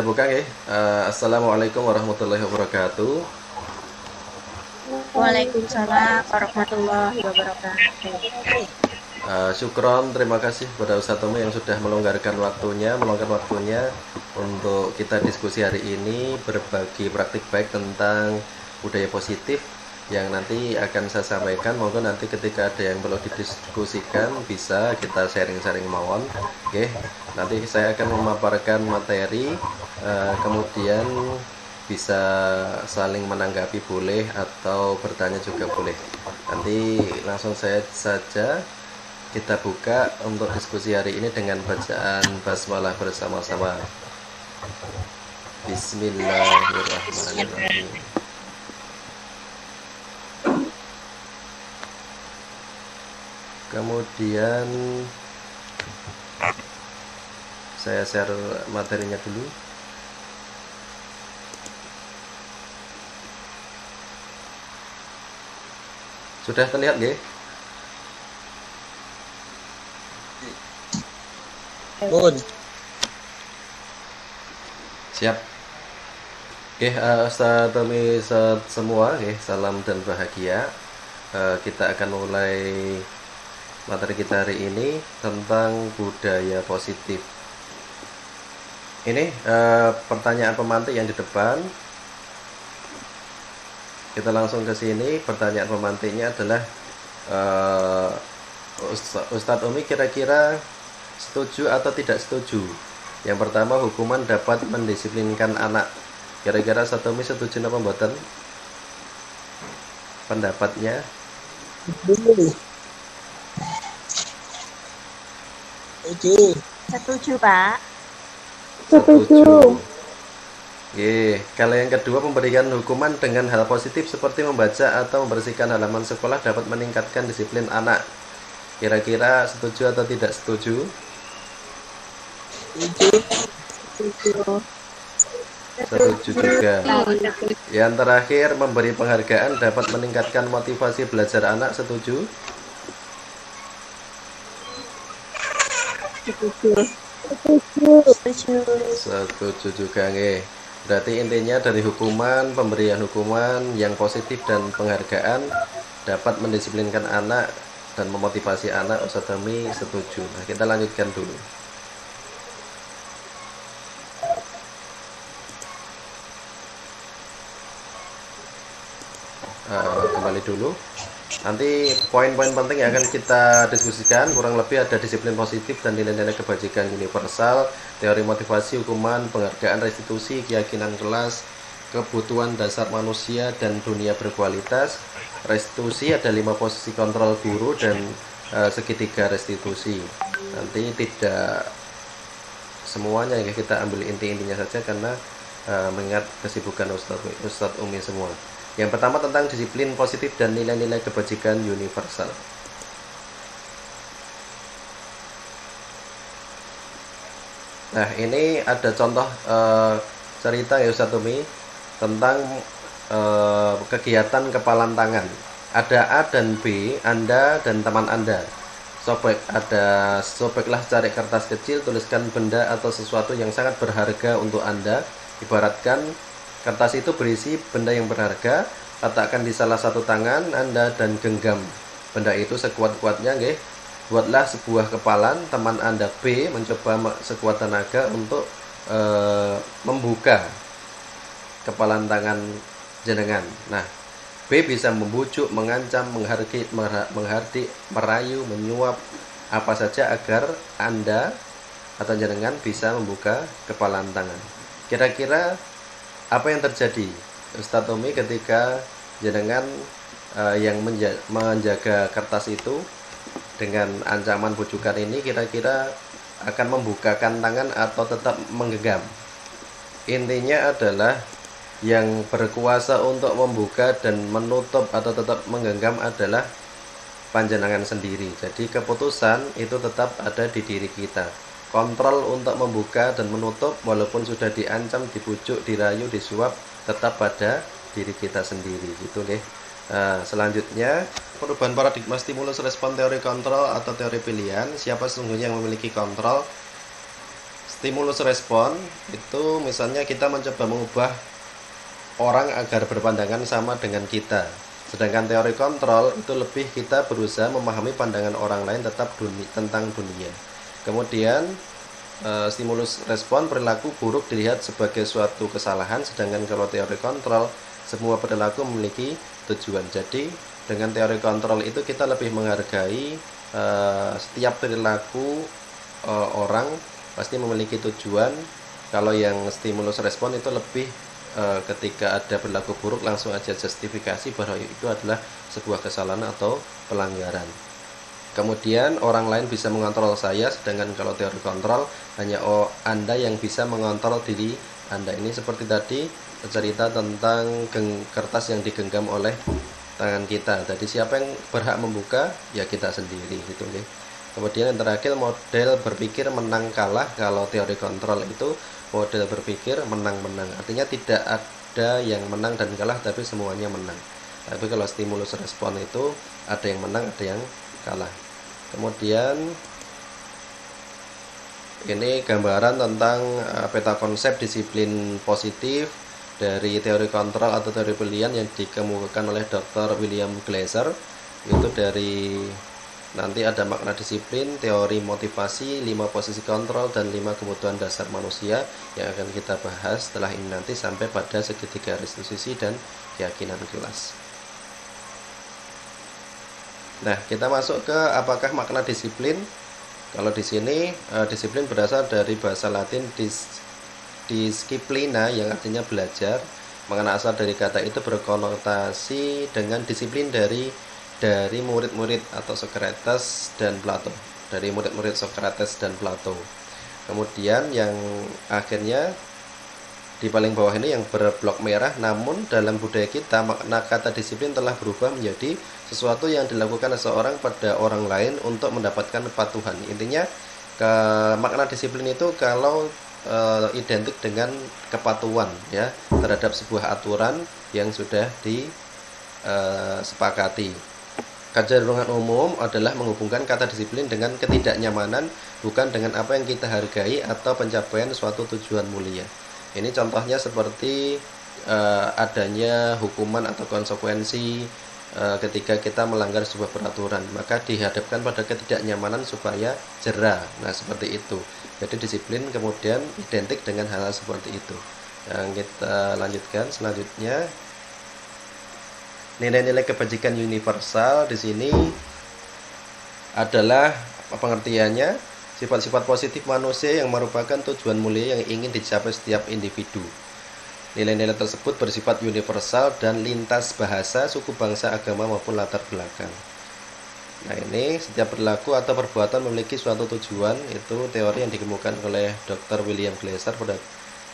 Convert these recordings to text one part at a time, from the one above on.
kita buka ya. Assalamualaikum warahmatullahi wabarakatuh. Waalaikumsalam warahmatullahi wabarakatuh. Syukron, terima kasih kepada Ustadz Tommy yang sudah meluangkan waktunya untuk kita diskusi hari ini, berbagi praktik baik tentang budaya positif yang nanti akan saya sampaikan. Monggo nanti ketika ada yang perlu didiskusikan bisa kita sharing-sharing mawon. Oke, nanti saya akan memaparkan materi, kemudian bisa saling menanggapi boleh atau bertanya juga boleh. Nanti langsung saja kita buka untuk diskusi hari ini dengan bacaan basmalah bersama-sama. Bismillahirrahmanirrahim. Kemudian saya share materinya dulu. Sudah terlihat nggih? Bun. Siap. Oke, Ustaz Tommy semua, salam dan bahagia. Kita akan mulai materi kita hari ini tentang budaya positif. Ini pertanyaan pemantik yang di depan. Kita langsung ke sini. Pertanyaan pemantiknya adalah Ustadz Umi kira-kira setuju atau tidak setuju? Yang pertama, hukuman dapat mendisiplinkan anak. Kira-kira Ustadz Umi setuju apa mboten? Pendapatnya? Setuju, Pak. Setuju. Kalau yang kedua, memberikan hukuman dengan hal positif seperti membaca atau membersihkan halaman sekolah dapat meningkatkan disiplin anak. Kira-kira setuju atau tidak setuju? Setuju juga. Yang terakhir, memberi penghargaan dapat meningkatkan motivasi belajar anak. Setuju? Setuju juga nggih. Berarti intinya dari hukuman, pemberian hukuman yang positif dan penghargaan dapat mendisiplinkan anak dan memotivasi anak. Ustadz Tommy setuju. Nah, kita lanjutkan dulu. Kembali dulu. Nanti poin-poin penting yang akan kita diskusikan kurang lebih ada disiplin positif dan nilai-nilai kebajikan universal, teori motivasi, hukuman, penghargaan, restitusi, keyakinan kelas, kebutuhan dasar manusia dan dunia berkualitas. Restitusi ada 5 posisi kontrol guru dan segitiga restitusi. Nanti tidak semuanya ya, kita ambil inti-intinya saja karena mengingat kesibukan Ustadz Umi semua. Yang pertama tentang disiplin positif dan nilai-nilai kebajikan universal. Nah, ini ada contoh cerita ya Ustadz Umi tentang kegiatan kepalan tangan. Ada A dan B, Anda dan teman Anda. Sobeklah cari kertas kecil, tuliskan benda atau sesuatu yang sangat berharga untuk Anda. Ibaratkan kertas itu berisi benda yang berharga, letakkan di salah satu tangan Anda dan genggam benda itu sekuat-kuatnya, nggih. Buatlah sebuah kepalan. Teman Anda B mencoba sekuat tenaga untuk membuka kepalan tangan jenengan. Nah, B bisa membujuk, mengancam, menghardik, merayu, menyuap apa saja agar Anda atau jenengan bisa membuka kepalan tangan. Kira-kira apa yang terjadi Ustadz Tommy ketika jenengan yang menjaga kertas itu dengan ancaman bujukan ini kira-kira akan membukakan tangan atau tetap menggenggam? Intinya adalah yang berkuasa untuk membuka dan menutup atau tetap menggenggam adalah panjenengan sendiri. Jadi keputusan itu tetap ada di diri kita. Kontrol untuk membuka dan menutup walaupun sudah diancam, dibujuk, dirayu, disuap, tetap pada diri kita sendiri gitu deh. Selanjutnya, perubahan paradigma stimulus respon teori kontrol atau teori pilihan. Siapa sesungguhnya yang memiliki kontrol? stimulus respon itu misalnya kita mencoba mengubah orang agar berpandangan sama dengan kita. Sedangkan teori kontrol itu lebih kita berusaha memahami pandangan orang lain tentang dunia. Kemudian stimulus respon perilaku buruk dilihat sebagai suatu kesalahan, sedangkan kalau teori kontrol semua perilaku memiliki tujuan. Jadi dengan teori kontrol itu kita lebih menghargai setiap perilaku orang pasti memiliki tujuan. Kalau yang stimulus respon itu lebih ketika ada perilaku buruk langsung aja justifikasi bahwa itu adalah sebuah kesalahan atau pelanggaran. Kemudian orang lain bisa mengontrol saya, sedangkan kalau teori kontrol hanya Anda yang bisa mengontrol diri Anda. Ini seperti tadi cerita tentang kertas yang digenggam oleh tangan kita. Jadi siapa yang berhak membuka? Ya kita sendiri gitu nih. Kemudian yang terakhir model berpikir menang kalah. Kalau teori kontrol itu model berpikir menang-menang. Artinya tidak ada yang menang dan kalah, tapi semuanya menang. Tapi kalau stimulus respon itu ada yang menang, ada yang kalah. Kemudian ini gambaran tentang peta konsep disiplin positif dari teori kontrol atau teori pilihan yang dikemukakan oleh Dr. William Glasser. Itu dari nanti ada makna disiplin, teori motivasi, 5 posisi kontrol, dan 5 kebutuhan dasar manusia yang akan kita bahas setelah ini nanti sampai pada segitiga restitusi dan keyakinan kelas. Nah, kita masuk ke apakah makna disiplin. Kalau di sini disiplin berasal dari bahasa Latin disciplina yang artinya belajar. Makna asal dari kata itu berkonotasi dengan disiplin dari murid-murid atau Socrates dan Plato. Dari murid-murid Socrates dan Plato. Kemudian yang akhirnya di paling bawah ini yang berblok merah, namun dalam budaya kita makna kata disiplin telah berubah menjadi sesuatu yang dilakukan seseorang pada orang lain untuk mendapatkan kepatuhan. Intinya makna disiplin itu kalau identik dengan kepatuhan ya terhadap sebuah aturan yang sudah disepakati. Kecenderungan umum adalah menghubungkan kata disiplin dengan ketidaknyamanan, bukan dengan apa yang kita hargai atau pencapaian suatu tujuan mulia. Ini contohnya seperti adanya hukuman atau konsekuensi ketika kita melanggar sebuah peraturan, maka dihadapkan pada ketidaknyamanan supaya jera. Nah, seperti itu. Jadi disiplin kemudian identik dengan hal-hal seperti itu. Yang kita lanjutkan selanjutnya, nilai-nilai kebajikan universal di sini adalah pengertiannya sifat-sifat positif manusia yang merupakan tujuan mulia yang ingin dicapai setiap individu. Nilai-nilai tersebut bersifat universal dan lintas bahasa, suku, bangsa, agama maupun latar belakang. Nah, ini setiap perilaku atau perbuatan memiliki suatu tujuan. Itu teori yang dikemukakan oleh Dr. William Glasser pada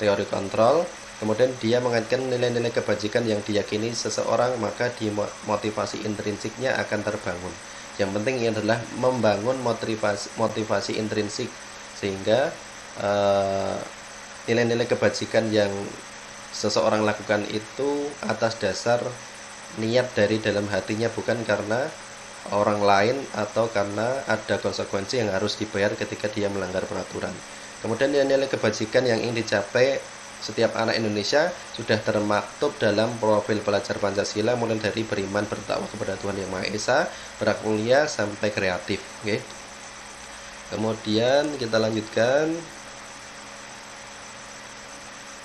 teori kontrol. Kemudian dia mengaitkan nilai-nilai kebajikan yang diyakini seseorang, maka di motivasi intrinsiknya akan terbangun. Yang penting ini adalah membangun motivasi intrinsik, sehingga nilai-nilai kebajikan yang seseorang lakukan itu atas dasar niat dari dalam hatinya, bukan karena orang lain atau karena ada konsekuensi yang harus dibayar ketika dia melanggar peraturan. Kemudian nilai-nilai kebajikan yang ingin dicapai setiap anak Indonesia sudah termaktub dalam profil pelajar Pancasila, mulai dari beriman bertakwa kepada Tuhan Yang Maha Esa, bermulia sampai kreatif. Okay. Kemudian kita lanjutkan,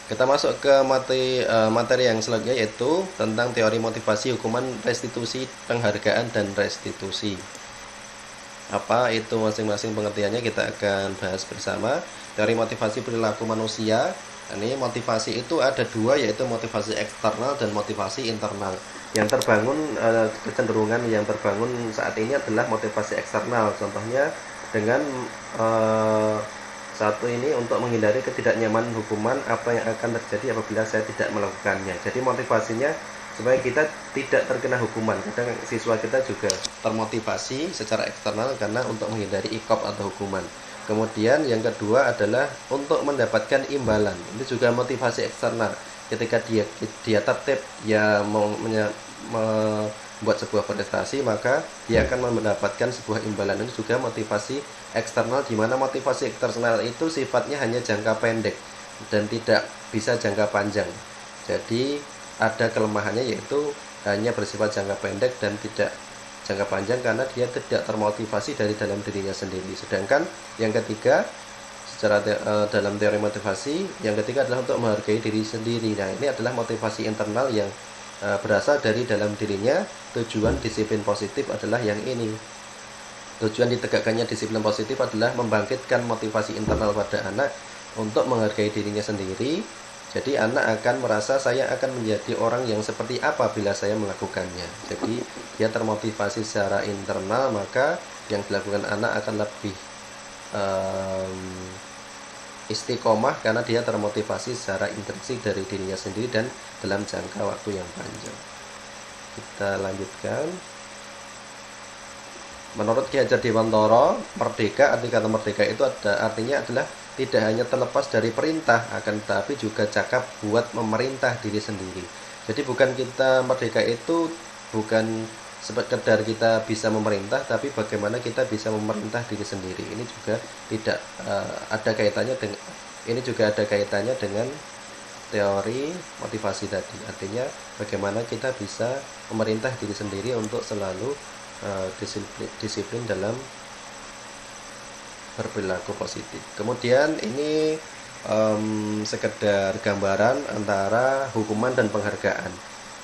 kita masuk ke materi yang selanjutnya, yaitu tentang teori motivasi, hukuman, restitusi, penghargaan, dan restitusi. Apa itu masing-masing pengertiannya kita akan bahas bersama. Teori motivasi perilaku manusia. Ini motivasi itu ada dua, yaitu motivasi eksternal dan motivasi internal. Yang terbangun, kecenderungan yang terbangun saat ini adalah motivasi eksternal. Contohnya dengan satu ini untuk menghindari ketidaknyamanan hukuman, apa yang akan terjadi apabila saya tidak melakukannya. Jadi motivasinya supaya kita tidak terkena hukuman. Kadang siswa kita juga termotivasi secara eksternal karena untuk menghindari iqab atau hukuman. Kemudian yang kedua adalah untuk mendapatkan imbalan. Ini juga motivasi eksternal. Ketika dia tertib, dia membuat sebuah prestasi, maka dia akan mendapatkan sebuah imbalan. Ini juga motivasi eksternal, di mana motivasi eksternal itu sifatnya hanya jangka pendek dan tidak bisa jangka panjang. Jadi ada kelemahannya, yaitu hanya bersifat jangka pendek dan tidak jangka panjang karena dia tidak termotivasi dari dalam dirinya sendiri. Sedangkan yang ketiga, secara dalam teori motivasi, yang ketiga adalah untuk menghargai diri sendiri. Nah, ini adalah motivasi internal yang berasal dari dalam dirinya. Tujuan disiplin positif adalah yang ini. Tujuan ditegakkannya disiplin positif adalah membangkitkan motivasi internal pada anak untuk menghargai dirinya sendiri. Jadi anak akan merasa saya akan menjadi orang yang seperti apa bila saya melakukannya. Jadi dia termotivasi secara internal, maka yang dilakukan anak akan lebih istiqomah karena dia termotivasi secara intrinsik dari dirinya sendiri dan dalam jangka waktu yang panjang. Kita lanjutkan. Menurut Ki Hajar Dewantara, merdeka, arti kata merdeka itu artinya adalah tidak hanya terlepas dari perintah, akan tetapi juga cakap buat memerintah diri sendiri. Jadi bukan kita merdeka itu bukan sekedar kita bisa memerintah, tapi bagaimana kita bisa memerintah diri sendiri. Ini juga tidak ada kaitannya dengan teori motivasi tadi. Artinya bagaimana kita bisa memerintah diri sendiri untuk selalu disiplin dalam berperilaku positif. Kemudian ini sekedar gambaran antara hukuman dan penghargaan.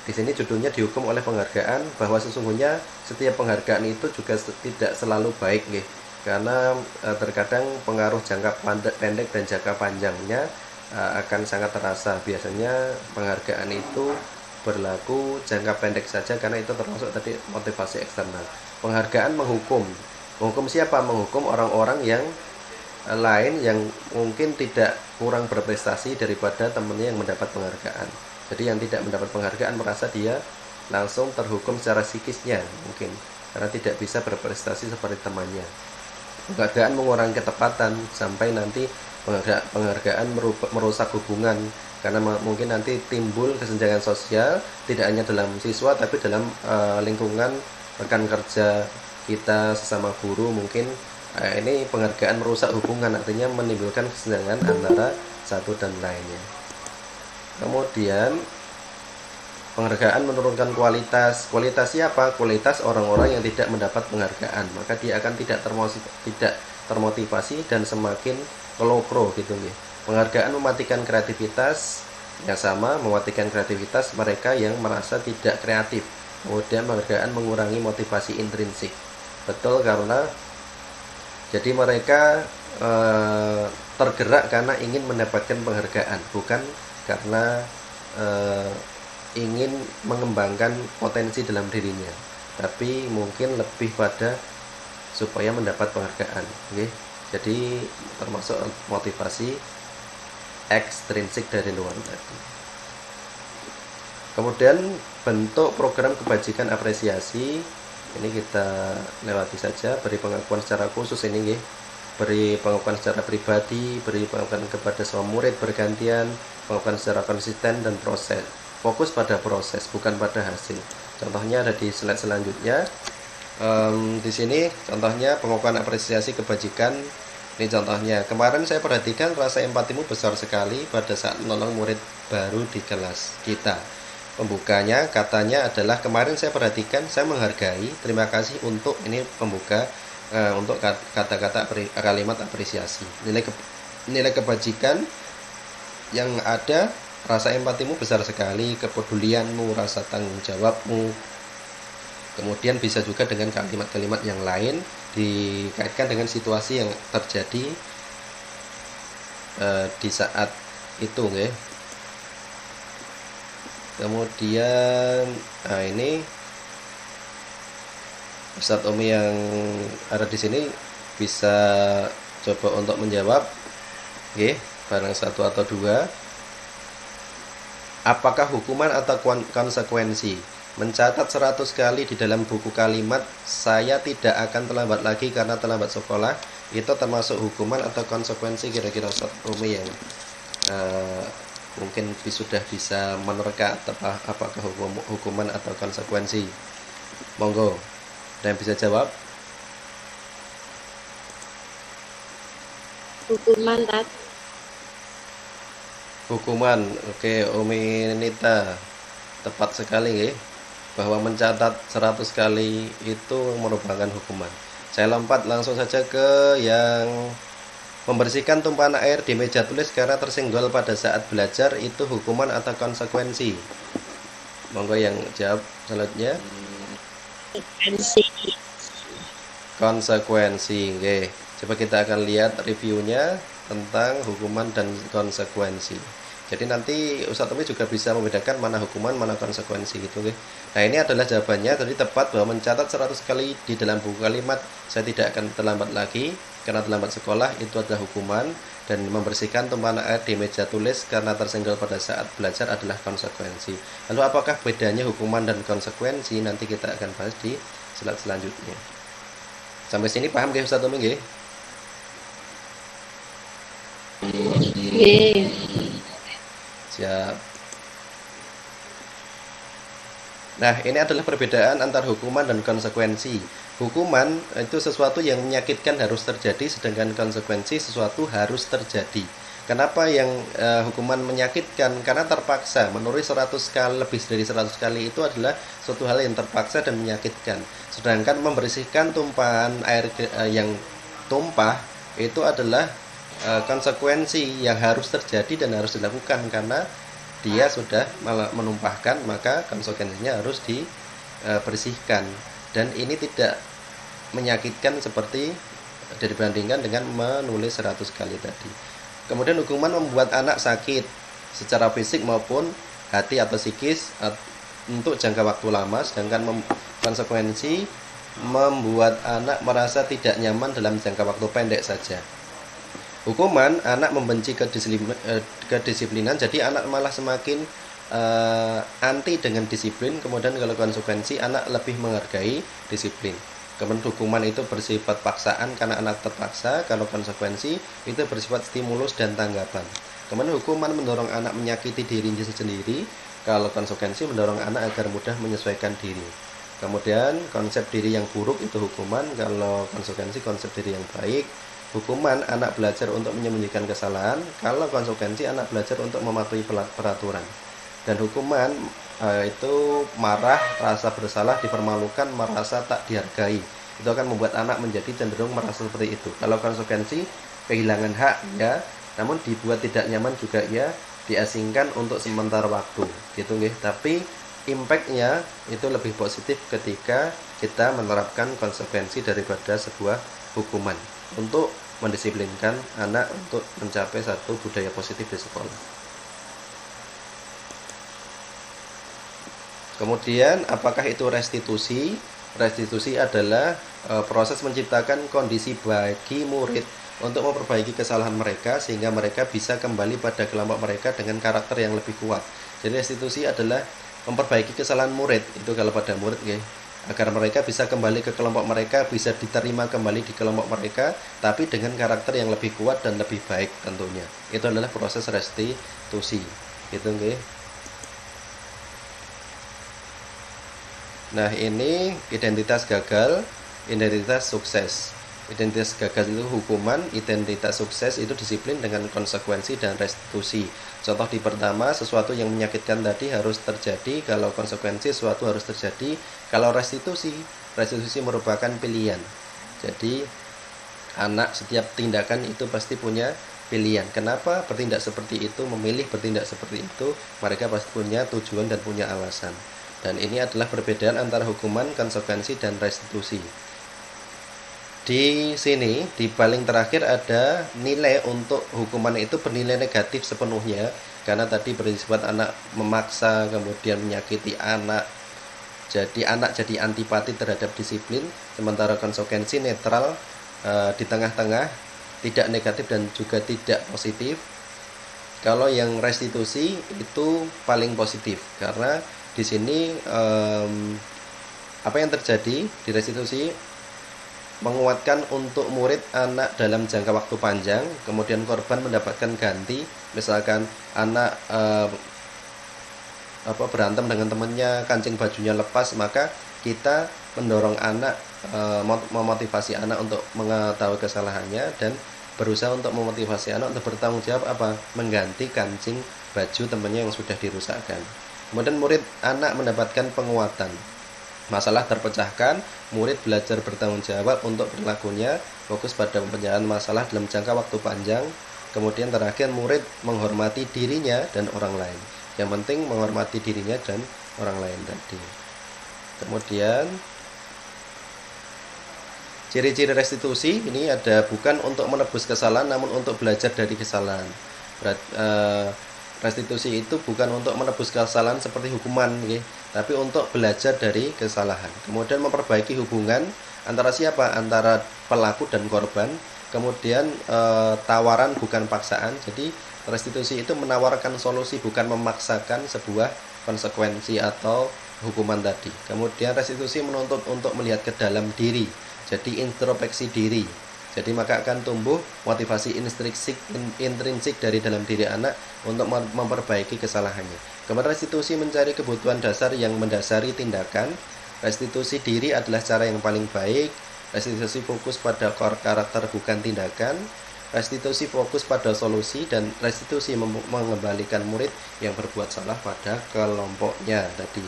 Di sini judulnya dihukum oleh penghargaan, bahwa sesungguhnya setiap penghargaan itu juga tidak selalu baik, nih. Karena terkadang pengaruh jangka pendek dan jangka panjangnya akan sangat terasa. Biasanya penghargaan itu berlaku jangka pendek saja karena itu termasuk tadi motivasi eksternal. Penghargaan menghukum siapa? Menghukum orang-orang yang lain yang mungkin tidak kurang berprestasi daripada temannya yang mendapat penghargaan. Jadi yang tidak mendapat penghargaan merasa dia langsung terhukum secara psikisnya mungkin karena tidak bisa berprestasi seperti temannya. Penghargaan mengurangi ketepatan sampai nanti penghargaan merusak hubungan, karena mungkin nanti timbul kesenjangan sosial tidak hanya dalam siswa tapi dalam lingkungan rekan kerja kita sesama guru. Mungkin ini penghargaan merusak hubungan, artinya menimbulkan kesenjangan antara satu dan lainnya. Kemudian penghargaan menurunkan kualitas. Kualitas siapa? Kualitas orang-orang yang tidak mendapat penghargaan, maka dia akan tidak termotivasi dan semakin kelopro gitu nih. Penghargaan mematikan kreativitas, yang sama mematikan kreativitas mereka yang merasa tidak kreatif. Kemudian penghargaan mengurangi motivasi intrinsik. Betul, karena jadi mereka tergerak karena ingin mendapatkan penghargaan, bukan karena ingin mengembangkan potensi dalam dirinya, tapi mungkin lebih pada supaya mendapat penghargaan. Okay? Jadi termasuk motivasi ekstrinsik dari luar tadi. Kemudian bentuk program kebajikan apresiasi ini kita lewati saja. Beri pengakuan secara khusus ini, beri pengakuan secara pribadi, beri pengakuan kepada semua murid bergantian, pengakuan secara konsisten dan proses. Fokus pada proses, bukan pada hasil. Contohnya ada di slide selanjutnya. Di sini contohnya pengakuan apresiasi kebajikan. Ini contohnya, kemarin saya perhatikan rasa empatimu besar sekali pada saat menolong murid baru di kelas kita. Pembukanya katanya adalah, kemarin saya perhatikan, saya menghargai, terima kasih untuk, ini pembuka untuk kata-kata kalimat apresiasi. Nilai kebajikan yang ada, rasa empatimu besar sekali, kepedulianmu, rasa tanggung jawabmu. Kemudian bisa juga dengan kalimat-kalimat yang lain dikaitkan dengan situasi yang terjadi di saat itu, okay? Kemudian ini Ustadz Umi yang ada di sini bisa coba untuk menjawab, okay? Barang satu atau dua. Apakah hukuman atau konsekuensi? Mencatat 100 kali di dalam buku kalimat saya tidak akan terlambat lagi karena terlambat sekolah, itu termasuk hukuman atau konsekuensi? Kira-kira Ustaz Umi yang mungkin sudah bisa menerka apakah hukuman atau konsekuensi. Monggo. Ada yang bisa jawab? Hukuman tadi. Hukuman. Oke, Umi Nita. Tepat sekali ya, bahwa mencatat 100 kali itu merupakan hukuman. Saya lompat langsung saja ke yang membersihkan tumpahan air di meja tulis karena tersenggol pada saat belajar, itu hukuman atau konsekuensi? Monggo yang jawab selanjutnya. Konsekuensi. Oke, coba kita akan lihat reviewnya tentang hukuman dan konsekuensi. Jadi nanti Ustadz Umi juga bisa membedakan mana hukuman, mana konsekuensi gitu. Oke. Nah, ini adalah jawabannya. Tadi tepat bahwa mencatat 100 kali di dalam buku kalimat saya tidak akan terlambat lagi karena terlambat sekolah itu adalah hukuman, dan membersihkan tumpahan air di meja tulis karena tersenggol pada saat belajar adalah konsekuensi. Lalu apakah bedanya hukuman dan konsekuensi? Nanti kita akan bahas di slide selanjutnya. Sampai sini paham nggih Ustadz Umi nggih? Siap. Nah, ini adalah perbedaan antara hukuman dan konsekuensi. Hukuman itu sesuatu yang menyakitkan harus terjadi, sedangkan konsekuensi sesuatu harus terjadi. Kenapa yang hukuman menyakitkan? Karena terpaksa. Menulis 100 kali, lebih dari 100 kali itu adalah suatu hal yang terpaksa dan menyakitkan. Sedangkan membersihkan tumpahan air yang tumpah itu adalah konsekuensi yang harus terjadi dan harus dilakukan karena dia sudah menumpahkan, maka konsekuensinya harus dibersihkan. Dan ini tidak menyakitkan seperti dibandingkan dengan menulis 100 kali tadi. Kemudian hukuman membuat anak sakit secara fisik maupun hati atau psikis untuk jangka waktu lama, sedangkan konsekuensi membuat anak merasa tidak nyaman dalam jangka waktu pendek saja. Hukuman, anak membenci kedisiplinan, jadi anak malah semakin anti dengan disiplin. Kemudian kalau konsekuensi, anak lebih menghargai disiplin. Kemudian hukuman itu bersifat paksaan karena anak terpaksa, kalau konsekuensi itu bersifat stimulus dan tanggapan. Kemudian hukuman mendorong anak menyakiti dirinya sendiri, kalau konsekuensi mendorong anak agar mudah menyesuaikan diri. Kemudian konsep diri yang buruk itu hukuman, kalau konsekuensi konsep diri yang baik. Hukuman, anak belajar untuk menyembunyikan kesalahan, kalau konsekuensi anak belajar untuk mematuhi peraturan. Dan hukuman itu marah, rasa bersalah, dipermalukan, merasa tak dihargai. Itu akan membuat anak menjadi cenderung merasa seperti itu. Kalau konsekuensi, kehilangan hak ya, namun dibuat tidak nyaman juga ya, diasingkan untuk sementara waktu gitu nggih. Tapi impact-nya itu lebih positif ketika kita menerapkan konsekuensi daripada sebuah hukuman untuk mendisiplinkan anak untuk mencapai satu budaya positif di sekolah. Kemudian apakah itu restitusi? Restitusi adalah proses menciptakan kondisi bagi murid untuk memperbaiki kesalahan mereka sehingga mereka bisa kembali pada kelompok mereka dengan karakter yang lebih kuat. Jadi restitusi adalah memperbaiki kesalahan murid, itu kalau pada murid ya, agar mereka bisa kembali ke kelompok mereka, bisa diterima kembali di kelompok mereka, tapi dengan karakter yang lebih kuat dan lebih baik tentunya. Itu adalah proses restitusi. Gitu nggih. Nah, ini identitas gagal, identitas sukses. Identitas gagal itu hukuman, identitas sukses itu disiplin dengan konsekuensi dan restitusi. Contoh di pertama, sesuatu yang menyakitkan tadi harus terjadi, kalau konsekuensi sesuatu harus terjadi. Kalau restitusi merupakan pilihan. Jadi anak setiap tindakan itu pasti punya pilihan. Kenapa bertindak seperti itu, memilih bertindak seperti itu, mereka pasti punya tujuan dan punya alasan. Dan ini adalah perbedaan antara hukuman, konsekuensi, dan restitusi. Di sini, di paling terakhir ada nilai untuk hukuman itu bernilai negatif sepenuhnya, karena tadi bersifat anak memaksa, kemudian menyakiti anak. Jadi anak jadi antipati terhadap disiplin, sementara konsekuensi netral, di tengah-tengah, tidak negatif dan juga tidak positif. Kalau yang restitusi itu paling positif, karena di sini apa yang terjadi di restitusi menguatkan untuk murid anak dalam jangka waktu panjang, kemudian korban mendapatkan ganti, misalkan anak berantem dengan temannya, kancing bajunya lepas, maka kita mendorong anak, memotivasi anak untuk mengetahui kesalahannya dan berusaha untuk memotivasi anak untuk bertanggung jawab mengganti kancing baju temannya yang sudah dirusakkan. Kemudian anak mendapatkan penguatan. Masalah terpecahkan, murid belajar bertanggung jawab untuk perilakunya, fokus pada pemecahan masalah dalam jangka waktu panjang. Kemudian terakhir, murid menghormati dirinya dan orang lain. Yang penting menghormati dirinya dan orang lain tadi. Kemudian ciri-ciri restitusi ini ada bukan untuk menebus kesalahan namun untuk belajar dari kesalahan. Restitusi itu bukan untuk menebus kesalahan seperti hukuman, tapi untuk belajar dari kesalahan. Kemudian memperbaiki hubungan antara siapa? Antara pelaku dan korban. Kemudian tawaran bukan paksaan. Jadi restitusi itu menawarkan solusi bukan memaksakan sebuah konsekuensi atau hukuman tadi. Kemudian restitusi menuntut untuk melihat ke dalam diri. Jadi introspeksi diri. Jadi maka akan tumbuh motivasi intrinsik dari dalam diri anak untuk memperbaiki kesalahannya. Kemudian restitusi mencari kebutuhan dasar yang mendasari tindakan. Restitusi diri adalah cara yang paling baik. Restitusi fokus pada karakter bukan tindakan. Restitusi fokus pada solusi, dan restitusi mengembalikan murid yang berbuat salah pada kelompoknya tadi.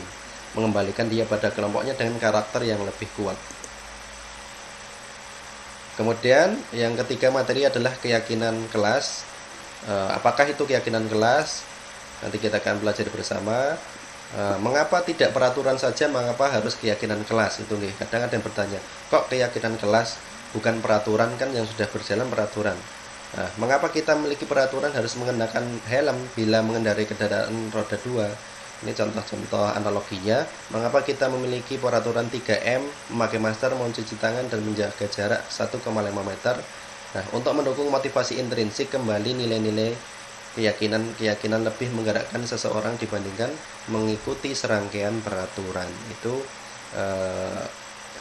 Mengembalikan dia pada kelompoknya dengan karakter yang lebih kuat. Kemudian yang ketiga materi adalah keyakinan kelas. Apakah itu keyakinan kelas? Nanti kita akan belajar bersama. Mengapa tidak peraturan saja, mengapa harus keyakinan kelas? Itu nih, kadang ada yang bertanya, kok keyakinan kelas bukan peraturan, kan yang sudah berjalan peraturan. Nah, mengapa kita memiliki peraturan harus mengenakan helm bila mengendarai kendaraan roda 2? Ini contoh-contoh analoginya. Mengapa kita memiliki peraturan 3M, memakai masker, mencuci tangan, dan menjaga jarak 1,5 meter? Nah, untuk mendukung motivasi intrinsik, kembali nilai-nilai keyakinan lebih menggerakkan seseorang dibandingkan mengikuti serangkaian peraturan. Itu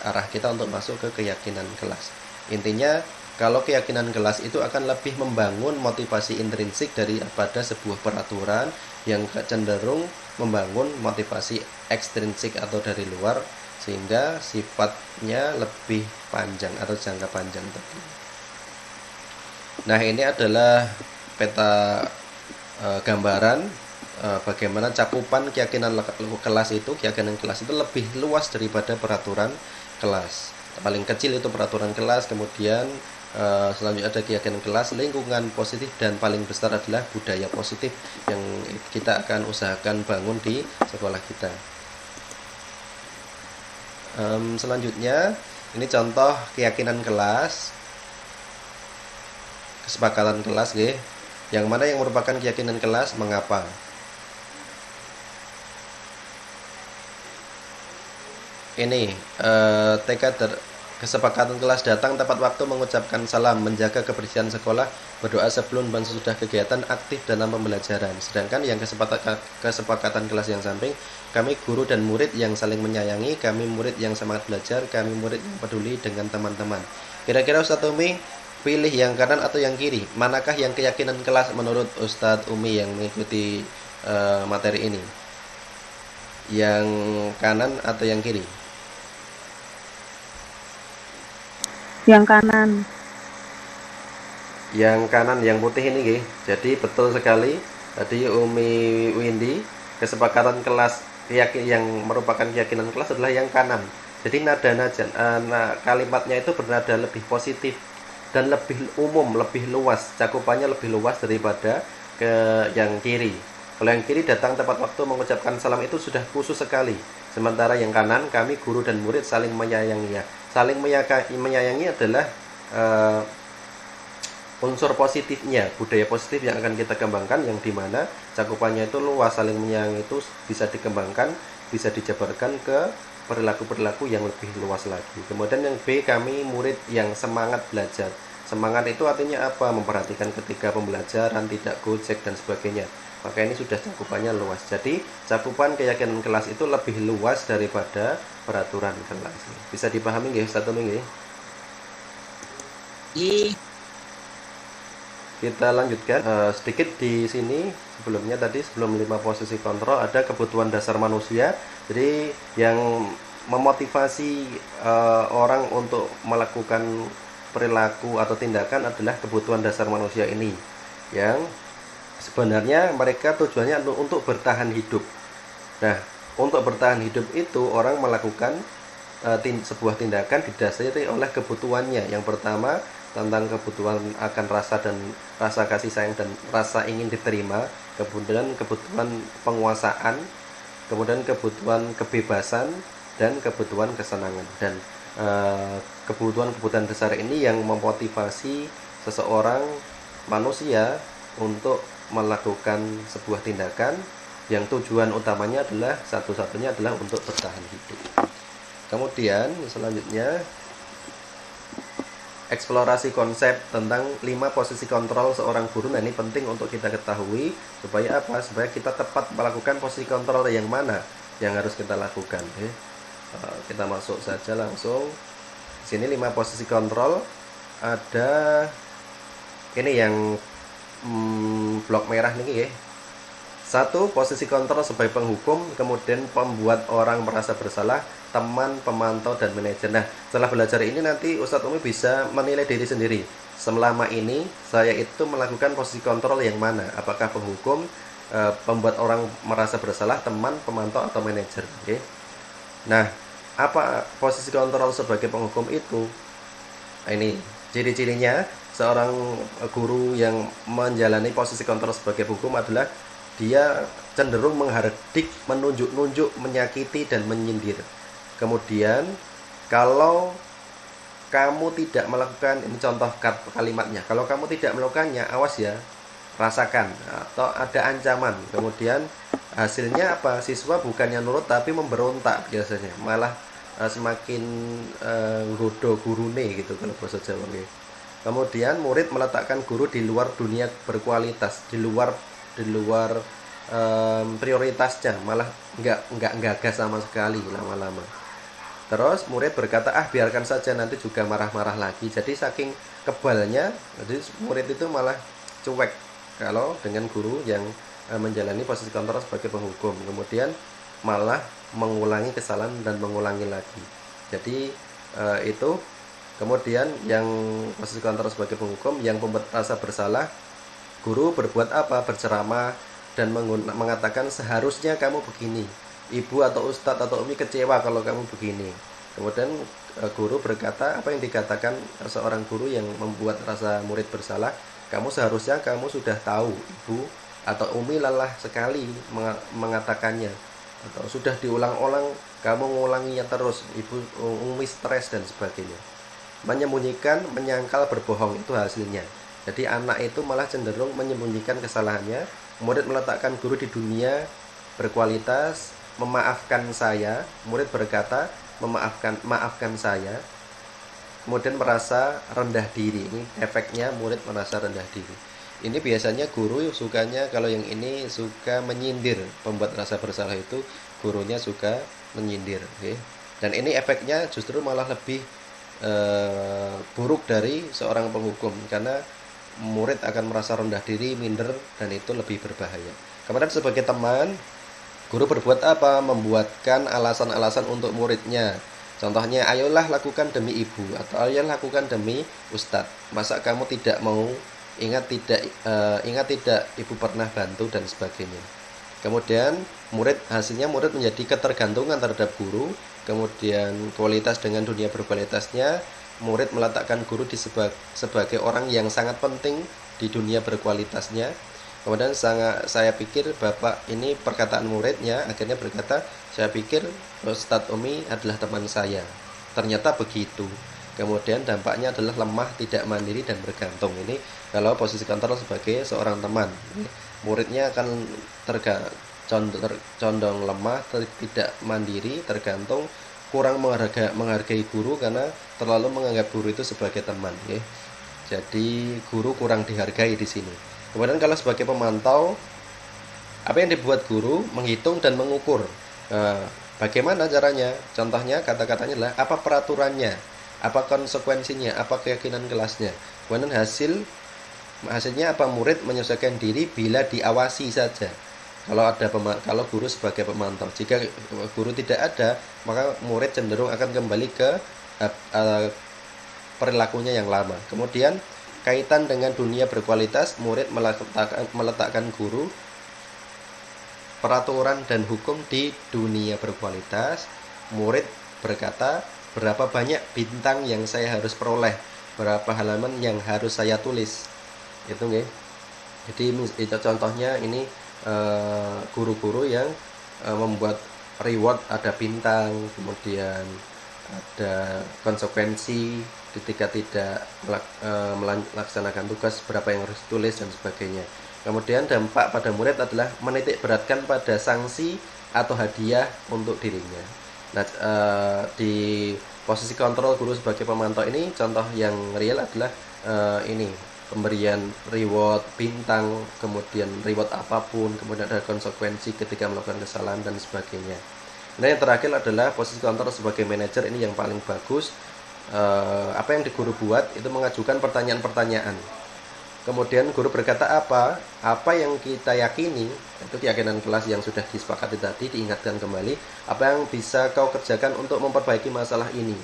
arah kita untuk masuk ke keyakinan kelas. Intinya, kalau keyakinan kelas itu akan lebih membangun motivasi intrinsik daripada sebuah peraturan yang cenderung membangun motivasi ekstrinsik atau dari luar, sehingga sifatnya lebih panjang atau jangka panjang tadi. Nah, ini adalah peta gambaran bagaimana cakupan keyakinan kelas itu lebih luas daripada peraturan kelas. Paling kecil itu peraturan kelas, kemudian selanjutnya ada keyakinan kelas, lingkungan positif, dan paling besar adalah budaya positif yang kita akan usahakan bangun di sekolah kita. Selanjutnya ini contoh keyakinan kelas, kesepakatan kelas, yang mana yang merupakan keyakinan kelas, mengapa? Ini kesepakatan kelas: datang tepat waktu, mengucapkan salam, menjaga kebersihan sekolah, berdoa sebelum dan sesudah kegiatan, aktif dalam pembelajaran. Sedangkan yang kesepakatan kelas yang samping, kami guru dan murid yang saling menyayangi, kami murid yang semangat belajar, kami murid yang peduli dengan teman-teman. Kira-kira Ustadz Umi pilih yang kanan atau yang kiri? Manakah yang keyakinan kelas menurut Ustadz Umi yang mengikuti materi ini? Yang kanan atau yang kiri? Yang kanan. Yang kanan, yang putih ini, jadi betul sekali tadi Umi Windy, kesepakatan kelas yang merupakan keyakinan kelas adalah yang kanan. Jadi kalimatnya itu bernada lebih positif dan lebih umum, lebih luas, cakupannya lebih luas daripada yang kiri. Kalau yang kiri, datang tepat waktu, mengucapkan salam, itu sudah khusus sekali. Sementara yang kanan, kami guru dan murid saling menyayanginya. Saling menyayangi adalah unsur positifnya, budaya positif yang akan kita kembangkan, yang dimana cakupannya itu luas. Saling menyayangi itu bisa dikembangkan, bisa dijabarkan ke perilaku-perilaku yang lebih luas lagi. Kemudian yang B, kami murid yang semangat belajar. Semangat itu artinya apa? Memperhatikan ketika pembelajaran, tidak gojek dan sebagainya. Maka ini sudah cakupannya luas. Jadi cakupan keyakinan kelas itu lebih luas daripada peraturan kelas. Bisa dipahami nggih Ustaz Umi nggih? kita lanjutkan sedikit di sini. Sebelumnya tadi, sebelum 5 posisi kontrol, ada kebutuhan dasar manusia. Jadi yang memotivasi orang untuk melakukan perilaku atau tindakan adalah kebutuhan dasar manusia ini, yang sebenarnya mereka tujuannya untuk bertahan hidup. Nah, untuk bertahan hidup itu orang melakukan sebuah tindakan didasari oleh kebutuhannya. Yang pertama tentang kebutuhan akan rasa dan rasa kasih sayang dan rasa ingin diterima, kemudian kebutuhan penguasaan, kemudian kebutuhan kebebasan, dan kebutuhan kesenangan. Dan kebutuhan-kebutuhan dasar ini yang memotivasi seseorang manusia untuk melakukan sebuah tindakan yang tujuan utamanya adalah satu-satunya adalah untuk bertahan hidup. Kemudian selanjutnya eksplorasi konsep tentang 5 posisi kontrol seorang guru. Nah, ini penting untuk kita ketahui supaya apa? Supaya kita tepat melakukan posisi kontrol yang mana yang harus kita lakukan. Kita masuk saja langsung. Di sini 5 posisi kontrol. Ada ini yang blok merah nih ya. 1. Posisi kontrol sebagai penghukum, kemudian pembuat orang merasa bersalah, teman, pemantau, dan manajer. Nah, setelah belajar ini nanti Ustadz Umi bisa menilai diri sendiri. Selama ini saya itu melakukan posisi kontrol yang mana? Apakah penghukum, pembuat orang merasa bersalah, teman, pemantau, atau manajer? Oke. Nah, apa posisi kontrol sebagai penghukum itu? Nah, ini ciri-cirinya seorang guru yang menjalani posisi kontrol sebagai penghukum adalah dia cenderung menghardik, menunjuk-nunjuk, menyakiti, dan menyindir. Kemudian kalau kamu tidak melakukan, ini contoh kalimatnya, kalau kamu tidak melakukannya, awas ya, rasakan, atau ada ancaman. Kemudian hasilnya apa? Siswa bukannya nurut tapi memberontak biasanya, malah semakin nggoda gurune gitu kalau bahasa Jawa. Kemudian murid meletakkan guru di luar dunia berkualitas, di luar prioritasnya, malah nggak gagas sama sekali lama-lama. Terus murid berkata, biarkan saja, nanti juga marah-marah lagi. Jadi saking kebalnya, jadi murid itu malah cuek kalau dengan guru yang menjalani posisi kontrol sebagai penghukum. Kemudian malah mengulangi kesalahan dan mengulangi lagi. Jadi itu. Kemudian yang posisi kontrol sebagai penghukum, yang membuat rasa bersalah, guru berbuat apa? Berceramah dan mengatakan seharusnya kamu begini. Ibu atau ustadz atau umi kecewa kalau kamu begini. Kemudian guru berkata, apa yang dikatakan seorang guru yang membuat rasa murid bersalah, kamu seharusnya kamu sudah tahu, ibu atau umi lelah sekali mengatakannya, atau sudah diulang-ulang kamu mengulanginya terus, ibu umi stres dan sebagainya. Menyembunyikan, menyangkal, berbohong, itu hasilnya. Jadi anak itu malah cenderung menyembunyikan kesalahannya. Murid meletakkan guru di dunia berkualitas, memaafkan saya. Murid berkata, maafkan saya. Kemudian merasa rendah diri. Ini efeknya murid merasa rendah diri. Ini biasanya guru sukanya, kalau yang ini suka menyindir. Pembuat rasa bersalah itu gurunya suka menyindir. Okay? Dan ini efeknya justru malah lebih buruk dari seorang penghukum, karena murid akan merasa rendah diri, minder, dan itu lebih berbahaya. Kemudian sebagai teman, guru berbuat apa? Membuatkan alasan-alasan untuk muridnya. Contohnya, ayolah lakukan demi ibu, atau ayolah lakukan demi ustadz. Masa kamu tidak mau? Ingat tidak ibu pernah bantu, dan sebagainya. Kemudian hasilnya murid menjadi ketergantungan terhadap guru. Kemudian kualitas dengan dunia berkualitasnya, murid meletakkan guru sebagai orang yang sangat penting di dunia berkualitasnya. Kemudian saya pikir bapak, ini perkataan muridnya, akhirnya berkata, saya pikir Ustadz Umi adalah teman saya. Ternyata begitu. Kemudian dampaknya adalah lemah, tidak mandiri, dan bergantung. Ini kalau posisi kontrol sebagai seorang teman. Muridnya akan condong lemah, tidak mandiri, tergantung, kurang menghargai guru karena terlalu menganggap guru itu sebagai teman. Jadi guru kurang dihargai di sini. Kemudian kalau sebagai pemantau, apa yang dibuat guru? Menghitung dan mengukur. Bagaimana caranya? Contohnya, kata-katanya adalah apa peraturannya, apa konsekuensinya, apa keyakinan kelasnya. Kemudian hasil Hasilnya apa? Murid menyesuaikan diri bila diawasi saja. Kalau guru sebagai pemantau. Jika guru tidak ada, maka murid cenderung akan kembali ke perilakunya yang lama. Kemudian kaitan dengan dunia berkualitas, murid meletakkan guru, peraturan dan hukum di dunia berkualitas. Murid berkata, berapa banyak bintang yang saya harus peroleh, berapa halaman yang harus saya tulis. Itu nggih. Jadi itu contohnya ini guru-guru yang membuat reward, ada bintang, kemudian ada konsekuensi ketika tidak melaksanakan tugas, berapa yang harus ditulis dan sebagainya. Kemudian dampak pada murid adalah menitik beratkan pada sanksi atau hadiah untuk dirinya. Nah, di posisi kontrol guru sebagai pemantau ini, contoh yang real adalah ini pemberian reward bintang, kemudian reward apapun, kemudian ada konsekuensi ketika melakukan kesalahan dan sebagainya. Nah, yang terakhir adalah posisi kontrol sebagai manajer. Ini yang paling bagus. Apa yang di guru buat itu mengajukan pertanyaan-pertanyaan. Kemudian guru berkata apa yang kita yakini, itu keyakinan kelas yang sudah disepakati tadi, diingatkan kembali, apa yang bisa kau kerjakan untuk memperbaiki masalah ini.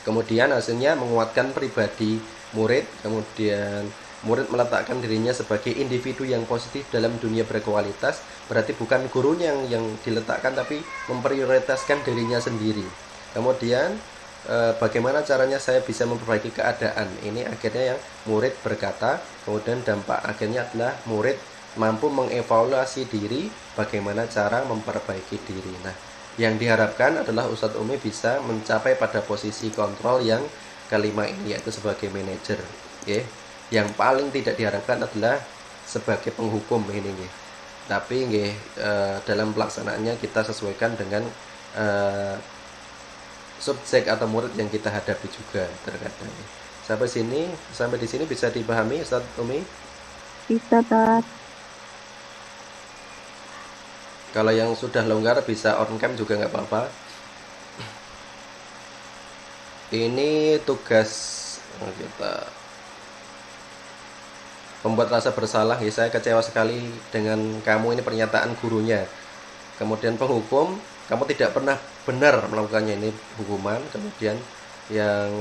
Kemudian hasilnya menguatkan pribadi murid, kemudian murid meletakkan dirinya sebagai individu yang positif dalam dunia berkualitas. Berarti bukan gurunya yang diletakkan, tapi memprioritaskan dirinya sendiri. Kemudian bagaimana caranya saya bisa memperbaiki keadaan ini, akhirnya yang murid berkata. Kemudian dampak akhirnya adalah murid mampu mengevaluasi diri, bagaimana cara memperbaiki diri. Nah, yang diharapkan adalah Ustadz Umi bisa mencapai pada posisi kontrol yang kelima ini, yaitu sebagai manajer. Okay. Yang paling tidak diharapkan adalah sebagai penghukum ini. Tapi dalam pelaksanaannya kita sesuaikan dengan subjek atau murid yang kita hadapi juga terkadang. Sampai di sini bisa dipahami Ustadz Umi? Bisa, Tat. Kalau yang sudah longgar bisa on cam juga nggak apa-apa. Ini tugas kita membuat rasa bersalah. Ya, saya kecewa sekali dengan kamu, ini pernyataan gurunya. Kemudian penghukum, kamu tidak pernah benar melakukannya, ini hukuman. Kemudian yang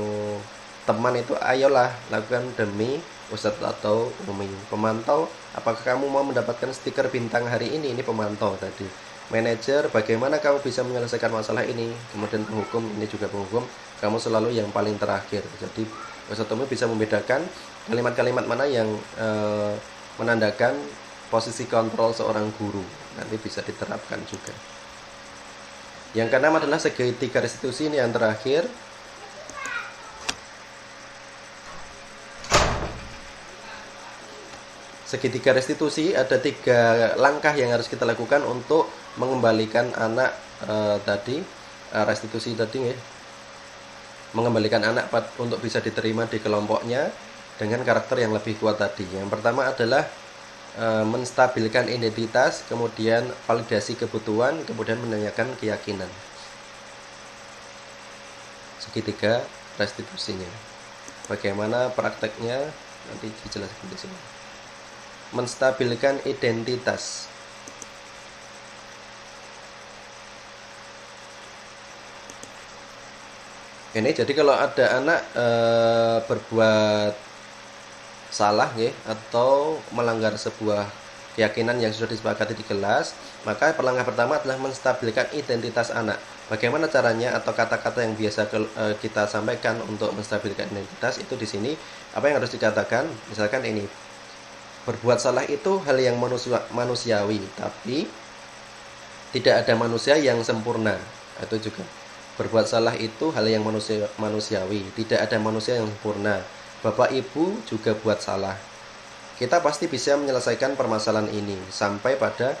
teman itu, ayolah lakukan demi Ustadz atau Umi. Pemantau, apakah kamu mau mendapatkan stiker bintang hari ini? Ini pemantau tadi. Manajer, bagaimana kamu bisa menyelesaikan masalah ini? Kemudian penghukum, ini juga penghukum, kamu selalu yang paling terakhir. Jadi Ustadz Umi bisa membedakan kalimat-kalimat mana yang menandakan posisi kontrol seorang guru. Nanti bisa diterapkan juga. Yang keenam adalah segitiga restitusi, ini yang terakhir. Segitiga restitusi, ada 3 langkah yang harus kita lakukan untuk mengembalikan anak restitusi tadi ya. Mengembalikan anak untuk bisa diterima di kelompoknya dengan karakter yang lebih kuat tadi. Yang pertama adalah menstabilkan identitas, kemudian validasi kebutuhan, kemudian menanyakan keyakinan. Segitiga restitusinya. Bagaimana prakteknya nanti dijelaskan di sini. Menstabilkan identitas. Ini jadi kalau ada anak berbuat salah ya, atau melanggar sebuah keyakinan yang sudah disepakati di kelas, maka langkah pertama adalah menstabilkan identitas anak. Bagaimana caranya atau kata-kata yang biasa kita sampaikan untuk menstabilkan identitas itu di sini apa yang harus dikatakan? Misalkan ini, berbuat salah itu hal yang manusiawi, tapi tidak ada manusia yang sempurna. Itu juga, berbuat salah itu hal yang manusiawi, tidak ada manusia yang sempurna. Bapak Ibu juga buat salah. Kita pasti bisa menyelesaikan permasalahan ini sampai pada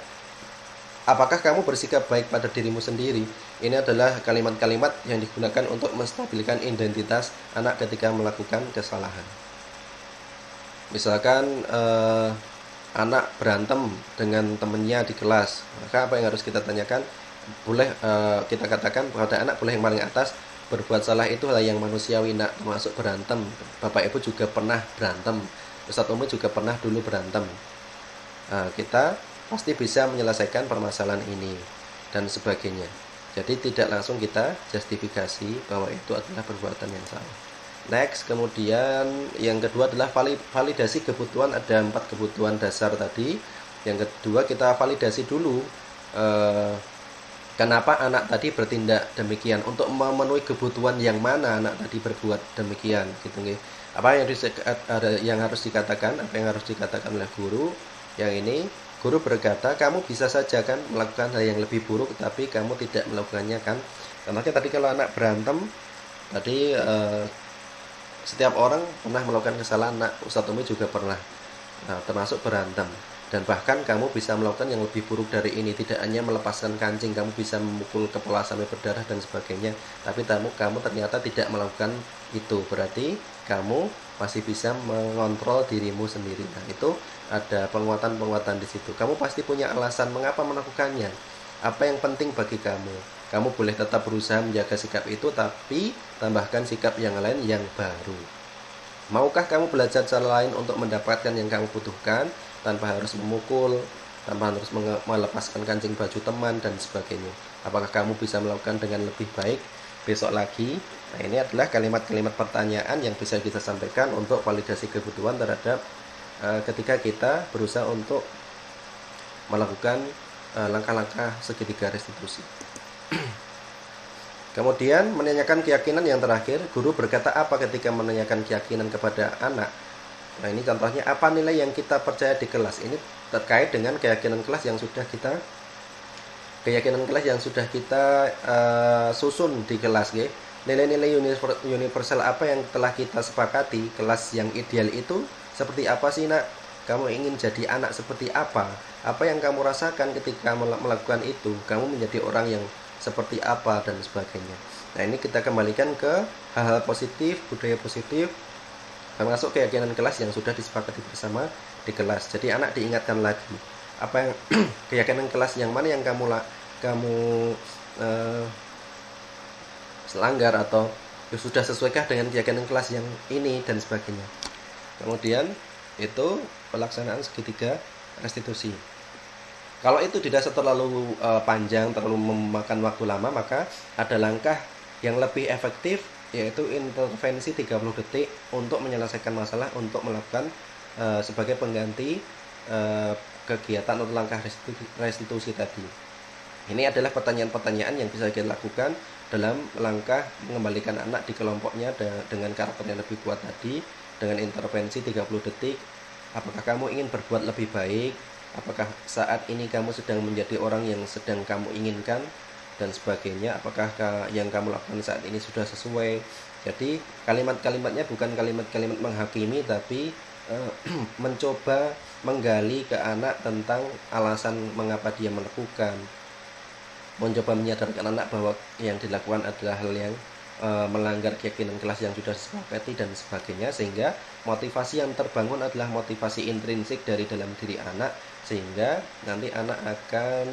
apakah kamu bersikap baik pada dirimu sendiri. Ini adalah kalimat-kalimat yang digunakan untuk menstabilkan identitas anak ketika melakukan kesalahan. Misalkan anak berantem dengan temannya di kelas, maka apa yang harus kita tanyakan? Boleh kita katakan pada anak, boleh yang paling atas, berbuat salah itu hal yang manusiawi nak, termasuk berantem. Bapak Ibu juga pernah berantem. Ustadz Umi juga pernah dulu berantem. Kita pasti bisa menyelesaikan permasalahan ini dan sebagainya. Jadi tidak langsung kita justifikasi bahwa itu adalah perbuatan yang salah. Next, kemudian yang kedua adalah validasi kebutuhan. Ada 4 kebutuhan dasar tadi. Yang kedua, kita validasi dulu kenapa anak tadi bertindak demikian, untuk memenuhi kebutuhan yang mana anak tadi berbuat demikian, gitu nggih. Apa yang harus dikatakan, apa yang harus dikatakan oleh guru? Yang ini, guru berkata, kamu bisa saja kan melakukan hal yang lebih buruk, tapi kamu tidak melakukannya kan. Contohnya tadi kalau anak berantem, tadi setiap orang pernah melakukan kesalahan. Ustadz Umi juga pernah, termasuk berantem. Dan bahkan kamu bisa melakukan yang lebih buruk dari ini. Tidak hanya melepaskan kancing, kamu bisa memukul kepala sampai berdarah dan sebagainya. Tapi kamu ternyata tidak melakukan itu. Berarti kamu masih bisa mengontrol dirimu sendiri. Nah, itu ada penguatan-penguatan di situ. Kamu pasti punya alasan mengapa melakukannya. Apa yang penting bagi kamu. Kamu boleh tetap berusaha menjaga sikap itu, tapi tambahkan sikap yang lain yang baru. Maukah kamu belajar cara lain untuk mendapatkan yang kamu butuhkan, tanpa harus memukul, tanpa harus melepaskan kancing baju teman dan sebagainya? Apakah kamu bisa melakukan dengan lebih baik besok lagi? Nah, ini adalah kalimat-kalimat pertanyaan yang bisa kita sampaikan untuk validasi kebutuhan terhadap ketika kita berusaha untuk melakukan langkah-langkah segitiga restitusi. Kemudian menanyakan keyakinan yang terakhir. Guru berkata apa ketika menanyakan keyakinan kepada anak? Nah, ini contohnya, apa nilai yang kita percaya di kelas. Ini terkait dengan keyakinan kelas yang sudah kita susun di kelas, ya. Nilai-nilai universal apa yang telah kita sepakati. Kelas yang ideal itu seperti apa sih, Nak? Kamu ingin jadi anak seperti apa? Apa yang kamu rasakan ketika melakukan itu? Kamu menjadi orang yang seperti apa dan sebagainya. Nah, ini kita kembalikan ke hal-hal positif, budaya positif, termasuk keyakinan kelas yang sudah disepakati bersama di kelas. Jadi anak diingatkan lagi, apa yang keyakinan kelas yang mana yang kamu selanggar, atau sudah sesuaikah dengan keyakinan kelas yang ini dan sebagainya. Kemudian itu pelaksanaan segitiga restitusi. Kalau itu dirasa terlalu panjang, terlalu memakan waktu lama, maka ada langkah yang lebih efektif, yaitu intervensi 30 detik untuk menyelesaikan masalah, untuk melakukan sebagai pengganti kegiatan atau langkah restitusi tadi. Ini adalah pertanyaan-pertanyaan yang bisa kita lakukan dalam langkah mengembalikan anak di kelompoknya dengan karakter yang lebih kuat tadi, dengan intervensi 30 detik. Apakah kamu ingin berbuat lebih baik? Apakah saat ini kamu sedang menjadi orang yang sedang kamu inginkan dan sebagainya? Apakah yang kamu lakukan saat ini sudah sesuai? Jadi kalimat-kalimatnya bukan kalimat-kalimat menghakimi, tapi mencoba menggali ke anak tentang alasan mengapa dia melakukan, mencoba menyadarkan anak bahwa yang dilakukan adalah hal yang melanggar keyakinan kelas yang sudah disepakati dan sebagainya, sehingga motivasi yang terbangun adalah motivasi intrinsik dari dalam diri anak, sehingga nanti anak akan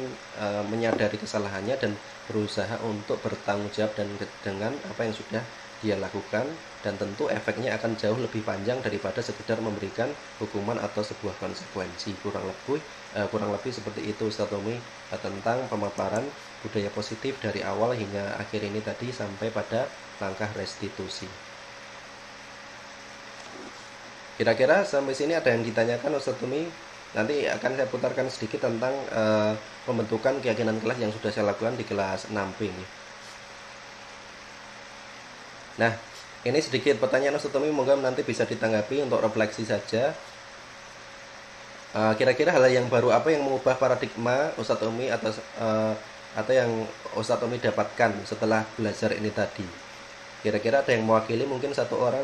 menyadari kesalahannya dan berusaha untuk bertanggung jawab dengan apa yang sudah dia lakukan, dan tentu efeknya akan jauh lebih panjang daripada sekedar memberikan hukuman atau sebuah konsekuensi. Kurang lebih seperti itu Ustadz Umi tentang pemaparan budaya positif dari awal hingga akhir ini tadi, sampai pada langkah restitusi. Kira-kira sampai sini ada yang ditanyakan Ustadz Umi? Nanti akan saya putarkan sedikit tentang pembentukan keyakinan kelas yang sudah saya lakukan di kelas 6P ini. Nah, ini sedikit pertanyaan Ustadz Umi, moga nanti bisa ditanggapi untuk refleksi saja. Kira-kira hal yang baru apa yang mengubah paradigma Ustadz Umi atau yang Ustadz Umi dapatkan setelah belajar ini tadi? Kira-kira ada yang mewakili, mungkin satu orang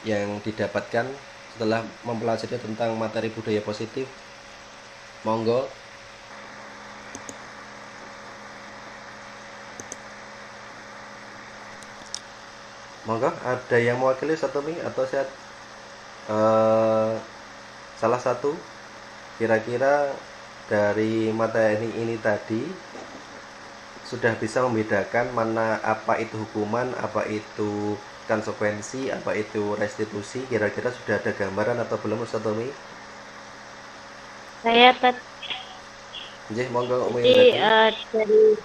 yang didapatkan setelah mempelajari tentang materi budaya positif? Monggo. Monggo, ada yang mewakili Ustadz Umi atau saya salah satu kira-kira dari materi ini tadi sudah bisa membedakan mana apa itu hukuman, apa itu konsekuensi, apa itu restitusi. Kira-kira sudah ada gambaran atau belum Ustaz Tommy? Saya Nggih, monggo Umi tadi Zaki.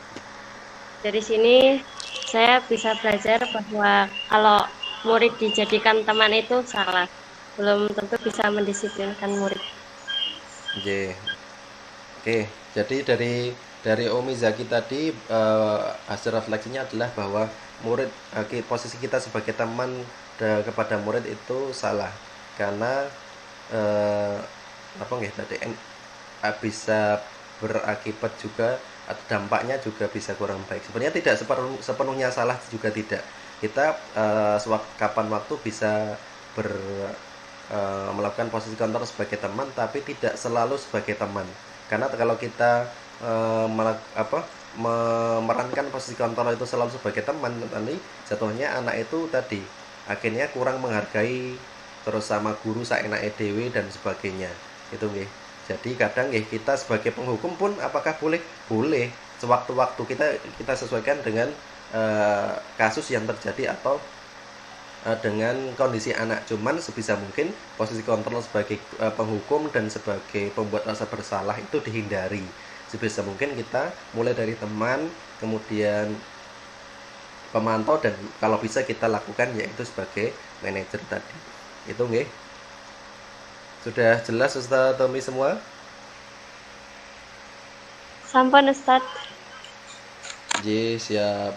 dari sini saya bisa belajar bahwa kalau murid dijadikan teman itu salah. Belum tentu bisa mendisiplinkan murid. Nggih. Oke, jadi dari Umi Zaki tadi hasil refleksinya adalah bahwa murid posisi kita sebagai teman kepada murid itu salah karena apa nggih tadi bisa berakibat juga atau dampaknya juga bisa kurang baik. Sebenarnya tidak sepenuhnya salah juga tidak. Kita kapan waktu bisa melakukan posisi kontrol sebagai teman, tapi tidak selalu sebagai teman. Karena kalau kita memerankan posisi kontrol itu selalu sebagai teman, nanti jatuhnya anak itu tadi akhirnya kurang menghargai terus sama guru saenake dhewe dan sebagainya. Itu nggih. Jadi kadang nggih kita sebagai penghukum pun apakah boleh? Boleh. Sewaktu-waktu kita sesuaikan dengan kasus yang terjadi atau dengan kondisi anak. Cuman sebisa mungkin posisi kontrol sebagai penghukum dan sebagai pembuat rasa bersalah itu dihindari. Sebisa mungkin kita mulai dari teman, kemudian pemantau, dan kalau bisa kita lakukan yaitu sebagai manajer tadi. Itu nggih. Sudah jelas Ustaz Tommy semua? Sampun Ustaz. Ji, siap.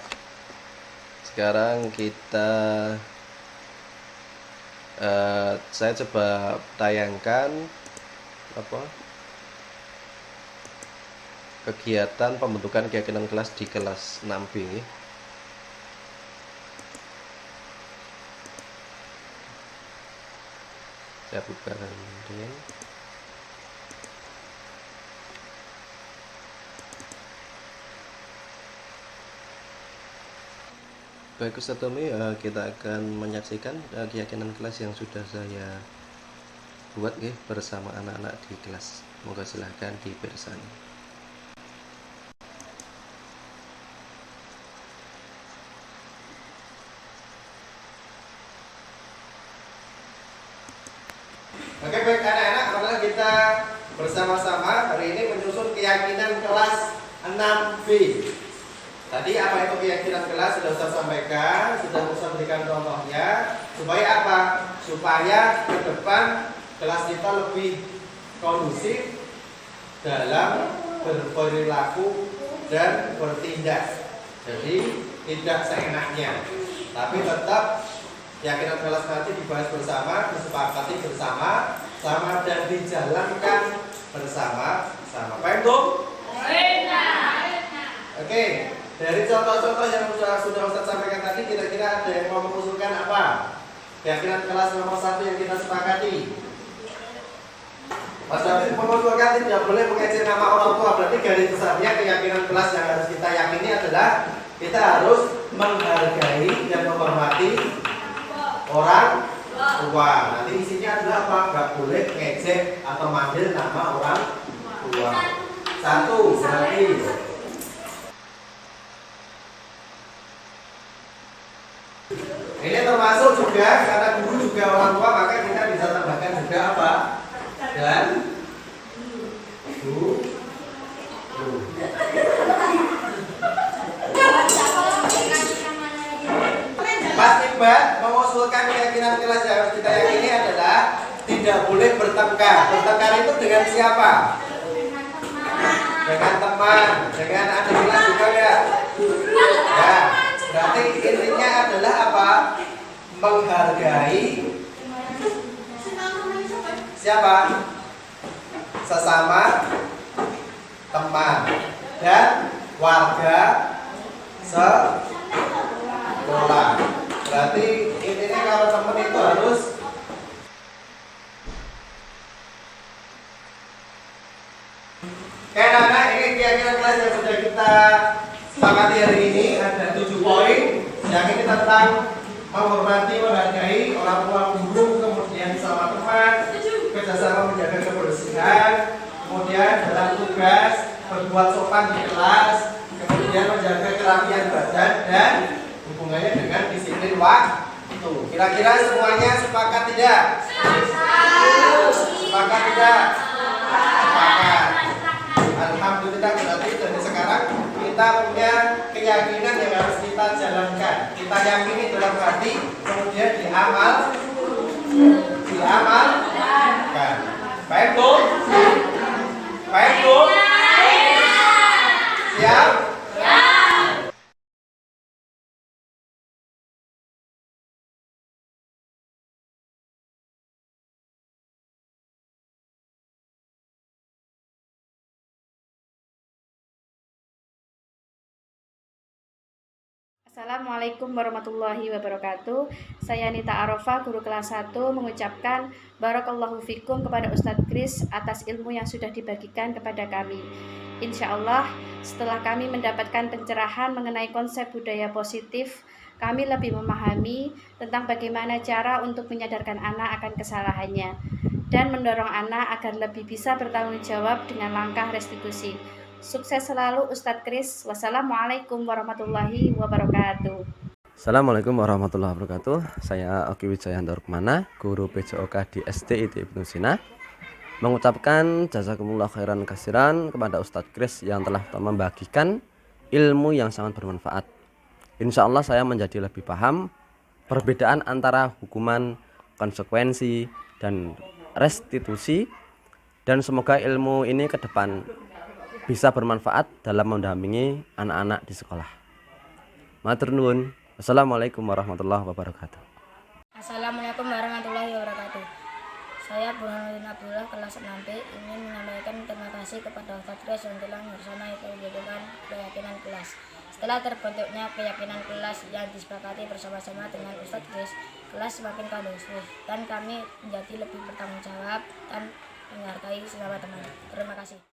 Sekarang kita saya coba tayangkan kegiatan pembentukan keyakinan kelas di kelas 6B. Saya buka nanti. Baik Ustaz Tommy, kita akan menyaksikan keyakinan kelas yang sudah saya buat bersama anak-anak di kelas. Moga silahkan dibersani. Oke, baik anak-anak, marilah kita bersama-sama hari ini menyusun keyakinan kelas 6B. Tadi apa itu keyakinan kelas sudah saya sampaikan, sudah saya berikan contohnya. Supaya apa? Supaya ke depan kelas kita lebih kondusif dalam berperilaku dan bertindak. Jadi tidak seenaknya, tapi tetap keyakinan kelas nanti dibahas bersama, disepakati bersama, dan dijalankan bersama-sama. Paham tuh? Oke. Dari contoh-contoh yang sudah Ustaz sampaikan tadi, kira-kira ada yang mau mengusulkan apa? Keyakinan kelas nomor 1 yang kita sepakati. Mas David mengusulkan tidak boleh mengejek nama orang tua. Berarti garis besarnya keyakinan kelas yang harus kita yakini adalah kita harus menghargai dan menghormati orang tua. Nanti isinya adalah apa? Gak boleh ngejek atau manggil nama orang tua. 1 berarti ini termasuk juga karena guru juga orang tua, maka kita bisa tambahkan juga apa? Dan guru. Mas Iqbal mengusulkan keyakinan kelas yang harus kita yakini adalah tidak boleh bertengkar. Bertengkar itu dengan siapa? Dengan teman, dengan adik kelas juga enggak? Ya. Berarti intinya adalah apa? Menghargai siapa? Sesama teman dan warga sekolah. Berarti intinya kalau teman itu harus ini keyakinan kelas yang sudah kita sepakati hari ini. Ada 7 poin yang ini tentang menghormati, menghargai orang tua, guru, kemudian sama teman, kerjasama menjaga kebersihan, kemudian dalam tugas berbuat sopan di kelas, kemudian menjaga kerapian badan dan hubungannya dengan disiplin itu. Kira-kira semuanya sepakat tidak? Sepakat tidak? Sepakat. Alhamdulillah, berarti dari sekarang kita punya keyakinan yang harus kita jalankan. Kita yakini dalam hati, kemudian diamalkan. Baik Bu? Baik Bu? Siap? Assalamualaikum warahmatullahi wabarakatuh. Saya Nita Arofah, guru kelas 1, mengucapkan Barakallahu fikum kepada Ustadz Kris atas ilmu yang sudah dibagikan kepada kami. Insya Allah, setelah kami mendapatkan pencerahan mengenai konsep budaya positif, kami lebih memahami tentang bagaimana cara untuk menyadarkan anak akan kesalahannya dan mendorong anak agar lebih bisa bertanggung jawab dengan langkah restitusi. Sukses selalu Ustadz Kris. Wassalamualaikum warahmatullahi wabarakatuh. Assalamualaikum warahmatullahi wabarakatuh. Saya Oki Wijayanto Rukmana, guru PJOK di SDIT Ibnu Sina, mengucapkan jazakumullah khairan kasiran kepada Ustadz Kris yang telah membagikan ilmu yang sangat bermanfaat. Insya Allah saya menjadi lebih paham perbedaan antara hukuman, konsekuensi, dan restitusi, dan semoga ilmu ini ke depan bisa bermanfaat dalam mendampingi anak-anak di sekolah. Matur nuwun. Assalamualaikum warahmatullahi wabarakatuh. Assalamualaikum warahmatullahi wabarakatuh. Saya Burhanuddin Abdullah, kelas 6B, ingin menyampaikan terima kasih kepada Ustadz Kris yang telah bersama membentukkan keyakinan kelas. Setelah terbentuknya keyakinan kelas yang disepakati bersama-sama dengan Ustadz Kris, kelas semakin kondusif dan kami menjadi lebih bertanggung jawab dan menghargai sesama teman. Terima kasih.